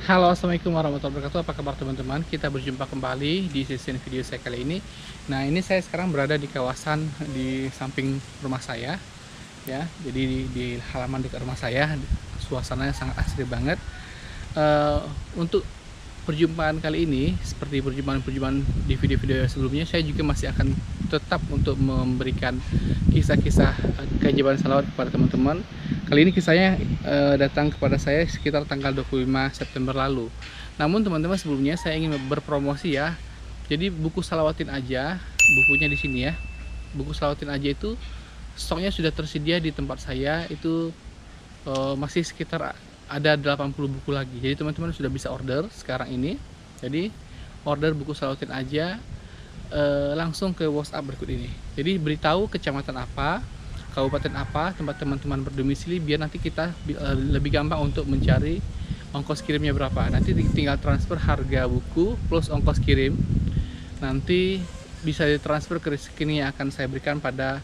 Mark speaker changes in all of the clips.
Speaker 1: Halo, assalamualaikum warahmatullahi wabarakatuh. Apa kabar teman-teman? Kita berjumpa kembali di sesi video saya kali ini. Nah, ini saya sekarang berada di kawasan di samping rumah saya, ya. Jadi di halaman dekat rumah saya, suasananya sangat asri banget. Untuk perjumpaan kali ini, seperti perjumpaan-perjumpaan di video-video sebelumnya, saya juga masih akan tetap untuk memberikan kisah-kisah keajaiban salawat kepada teman-teman. Kali ini kisahnya datang kepada saya sekitar tanggal 25 September lalu. Namun teman-teman, sebelumnya saya ingin berpromosi ya. Jadi buku Salawatin Aja, bukunya di sini ya. Buku Salawatin Aja itu stoknya sudah tersedia di tempat saya, itu masih sekitar ada 80 buku lagi. Jadi teman-teman sudah bisa order sekarang ini. Jadi order buku Salawatin Aja langsung ke WhatsApp berikut ini. Jadi beritahu kecamatan apa, kabupaten apa tempat teman-teman berdomisili, biar nanti kita lebih gampang untuk mencari ongkos kirimnya berapa. Nanti tinggal transfer harga buku plus ongkos kirim. Nanti bisa ditransfer ke rekening yang akan saya berikan pada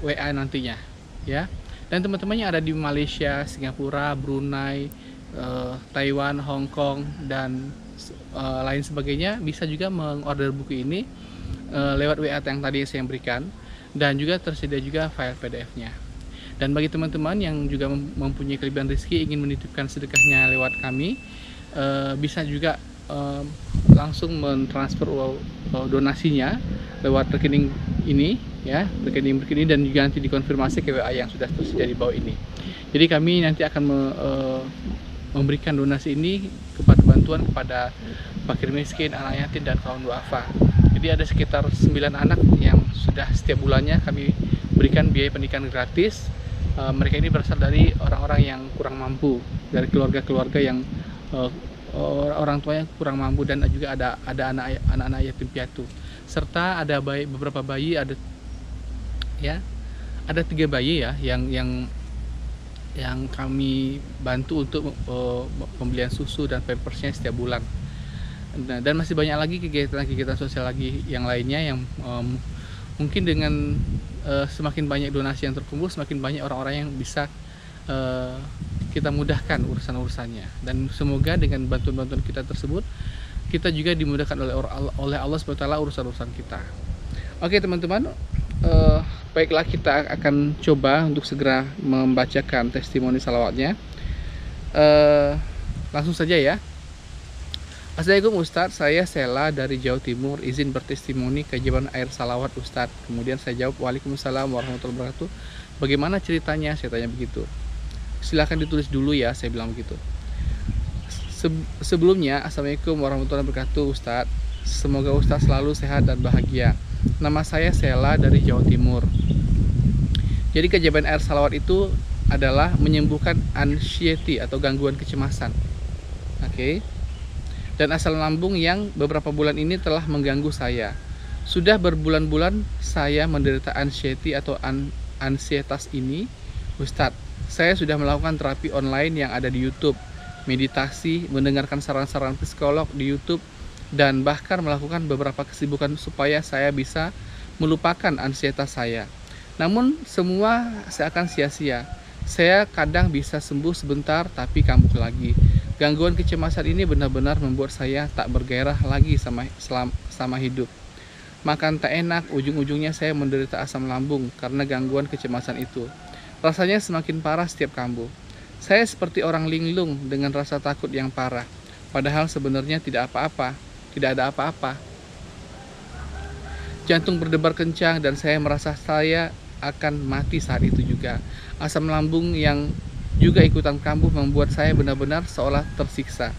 Speaker 1: WA nantinya ya. Dan teman-teman yang ada di Malaysia, Singapura, Brunei, Taiwan, Hong Kong, dan lain sebagainya bisa juga mengorder buku ini lewat WA yang tadi saya berikan, dan juga tersedia juga file PDF-nya. Dan bagi teman-teman yang juga mempunyai kelebihan rezeki ingin menitipkan sedekahnya lewat kami, bisa juga langsung mentransfer donasinya lewat rekening ini ya, rekening ini, dan juga nanti dikonfirmasi ke WA yang sudah tersedia di bawah ini. Jadi kami nanti akan memberikan donasi ini kepada bantuan kepada fakir miskin, anak yatim, dan kaum duafa. Jadi ada sekitar 9 anak yang sudah setiap bulannya kami berikan biaya pendidikan gratis. Mereka ini berasal dari orang-orang yang kurang mampu, dari keluarga-keluarga yang orang tuanya kurang mampu, dan juga ada anak-anak yatim piatu, serta ada beberapa bayi, ada 3 bayi ya yang kami bantu untuk pembelian susu dan pampersnya setiap bulan. Nah, dan masih banyak lagi kegiatan-kegiatan sosial lagi yang lainnya yang mungkin dengan semakin banyak donasi yang terkumpul, semakin banyak orang-orang yang bisa kita mudahkan urusan-urusannya. Dan semoga dengan bantuan-bantuan kita tersebut, kita juga dimudahkan oleh Allah SWT urusan-urusan kita. Oke teman-teman, baiklah, kita akan coba untuk segera membacakan testimoni salawatnya. Langsung saja ya. Assalamualaikum Ustadz, saya Sela dari Jawa Timur, izin bertestimoni keajaiban air salawat Ustadz. Kemudian saya jawab, Waalaikumsalam warahmatullahi wabarakatuh. Bagaimana ceritanya? Saya tanya begitu. Silahkan ditulis dulu ya, saya bilang begitu. Sebelumnya, Assalamualaikum warahmatullahi wabarakatuh Ustadz. Semoga Ustadz selalu sehat dan bahagia. Nama saya Sela dari Jawa Timur. Jadi keajaiban air salawat itu adalah menyembuhkan anxiety atau gangguan kecemasan. Oke. Dan asam lambung yang beberapa bulan ini telah mengganggu saya. Sudah berbulan-bulan saya menderita anxiety atau ansietas ini, Ustadz. Saya sudah melakukan terapi online yang ada di YouTube, meditasi, mendengarkan saran-saran psikolog di YouTube, dan bahkan melakukan beberapa kesibukan supaya saya bisa melupakan ansietas saya. Namun semua seakan sia-sia. Saya kadang bisa sembuh sebentar tapi kambuh lagi. Gangguan kecemasan ini benar-benar membuat saya tak bergairah lagi sama hidup. Makan tak enak, ujung-ujungnya saya menderita asam lambung karena gangguan kecemasan itu. Rasanya semakin parah setiap kambuh. Saya seperti orang linglung dengan rasa takut yang parah. Padahal sebenarnya tidak ada apa-apa. Jantung berdebar kencang dan saya merasa saya akan mati saat itu juga. Asam lambung yang juga ikutan kambuh membuat saya benar-benar seolah tersiksa,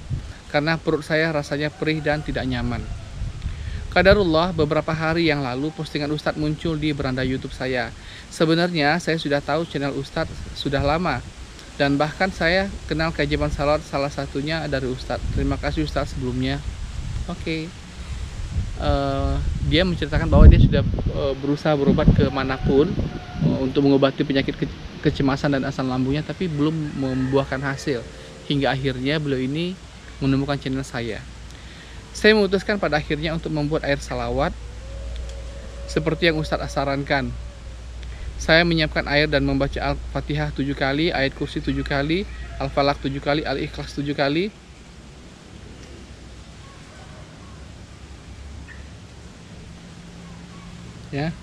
Speaker 1: karena perut saya rasanya perih dan tidak nyaman. Qadarullah, beberapa hari yang lalu postingan Ustadz muncul di beranda YouTube saya. Sebenarnya saya sudah tahu channel Ustadz sudah lama, dan bahkan saya kenal keajaiban salawat salah satunya dari Ustadz. Terima kasih Ustadz sebelumnya. Oke. Dia menceritakan bahwa dia sudah berusaha berobat ke manapun untuk mengobati penyakit kecemasan dan asam lambungnya, tapi belum membuahkan hasil. Hingga akhirnya beliau ini menemukan channel saya. Saya memutuskan pada akhirnya untuk membuat air salawat seperti yang Ustadz sarankan. Saya menyiapkan air dan membaca Al-Fatihah 7 kali, ayat kursi 7 kali, Al-Falaq 7 kali, Al-Ikhlas 7 kali. Ya.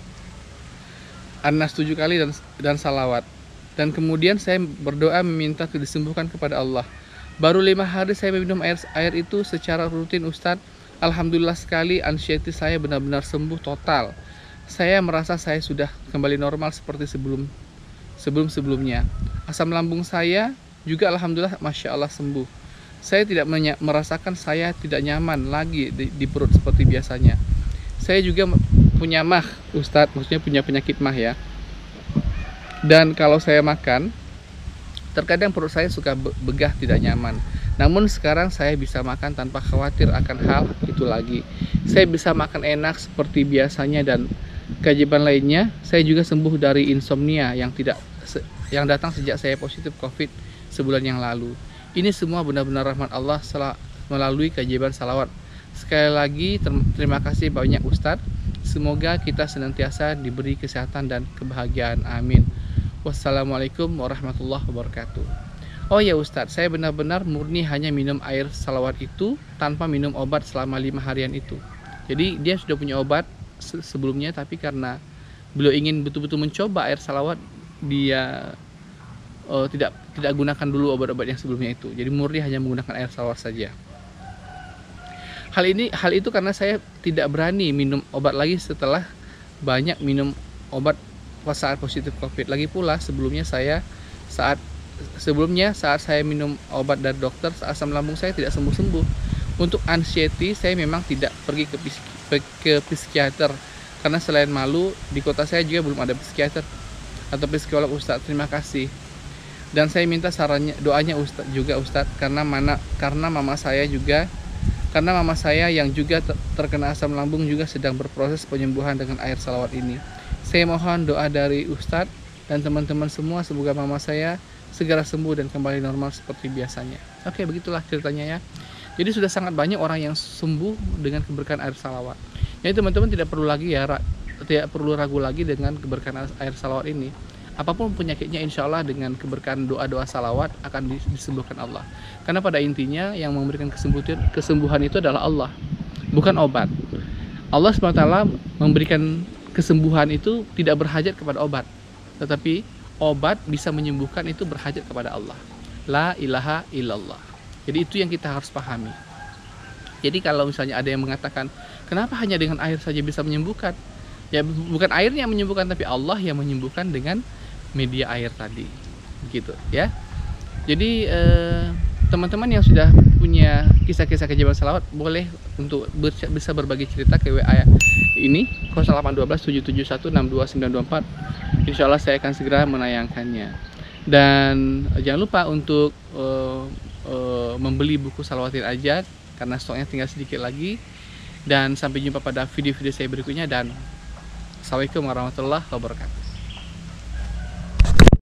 Speaker 1: An-Nas 7 kali dan salawat. Dan kemudian saya berdoa meminta disembuhkan kepada Allah. Baru 5 hari saya minum air itu secara rutin, Ustadz. Alhamdulillah sekali, anxiety saya benar-benar sembuh total. Saya merasa saya sudah kembali normal seperti sebelumnya. Asam lambung saya juga alhamdulillah masya Allah sembuh. Saya tidak merasakan saya tidak nyaman lagi di perut seperti biasanya. Saya juga punya mah, Ustadz, maksudnya punya penyakit mah ya. Dan kalau saya makan, terkadang perut saya suka begah, tidak nyaman. Namun sekarang saya bisa makan tanpa khawatir akan hal itu lagi. Saya bisa makan enak seperti biasanya, dan keajaiban lainnya, saya juga sembuh dari insomnia yang datang sejak saya positif COVID sebulan yang lalu. Ini semua benar-benar rahmat Allah melalui keajaiban salawat. Sekali lagi terima kasih banyak Ustadz. Semoga kita senantiasa diberi kesehatan dan kebahagiaan. Amin. Wassalamualaikum warahmatullahi wabarakatuh. Oh ya Ustadz, saya benar-benar murni hanya minum air salawat itu tanpa minum obat selama 5 harian itu. Jadi dia sudah punya obat sebelumnya, tapi karena beliau ingin betul-betul mencoba air salawat, dia tidak gunakan dulu obat-obat yang sebelumnya itu. Jadi murni hanya menggunakan air salawat saja. Hal itu karena saya tidak berani minum obat lagi setelah banyak minum obat saat positif COVID. Lagi pula sebelumnya saat saya minum obat dari dokter, asam lambung saya tidak sembuh-sembuh. Untuk anxiety saya memang tidak pergi ke psikiater karena selain malu, di kota saya juga belum ada psikiater atau psikolog. Ustadz, terima kasih. Dan saya minta doanya Ustadz karena mama saya yang juga terkena asam lambung juga sedang berproses penyembuhan dengan air salawat ini. Saya mohon doa dari Ustadz dan teman-teman semua, semoga mama saya segera sembuh dan kembali normal seperti biasanya. Oke, begitulah ceritanya ya. Jadi sudah sangat banyak orang yang sembuh dengan keberkahan air salawat. Jadi teman-teman tidak perlu ragu lagi dengan keberkahan air salawat ini. Apapun penyakitnya, insya Allah dengan keberkahan doa-doa salawat akan disembuhkan Allah. Karena pada intinya yang memberikan kesembuhan itu adalah Allah, bukan obat. Allah SWT memberikan kesembuhan itu tidak berhajat kepada obat, tetapi obat bisa menyembuhkan itu berhajat kepada Allah. La ilaha illallah. Jadi itu yang kita harus pahami. Jadi kalau misalnya ada yang mengatakan, kenapa hanya dengan air saja bisa menyembuhkan? Ya bukan airnya yang menyembuhkan, tapi Allah yang menyembuhkan dengan media air tadi, gitu ya. Jadi teman-teman yang sudah punya kisah-kisah keajaiban salawat boleh untuk bisa berbagi cerita ke WA ini 0812 771 62924. Insya Allah saya akan segera menayangkannya. Dan jangan lupa untuk membeli buku Salawatin aja karena stoknya tinggal sedikit lagi. Dan sampai jumpa pada video-video saya berikutnya, dan assalamualaikum warahmatullahi wabarakatuh.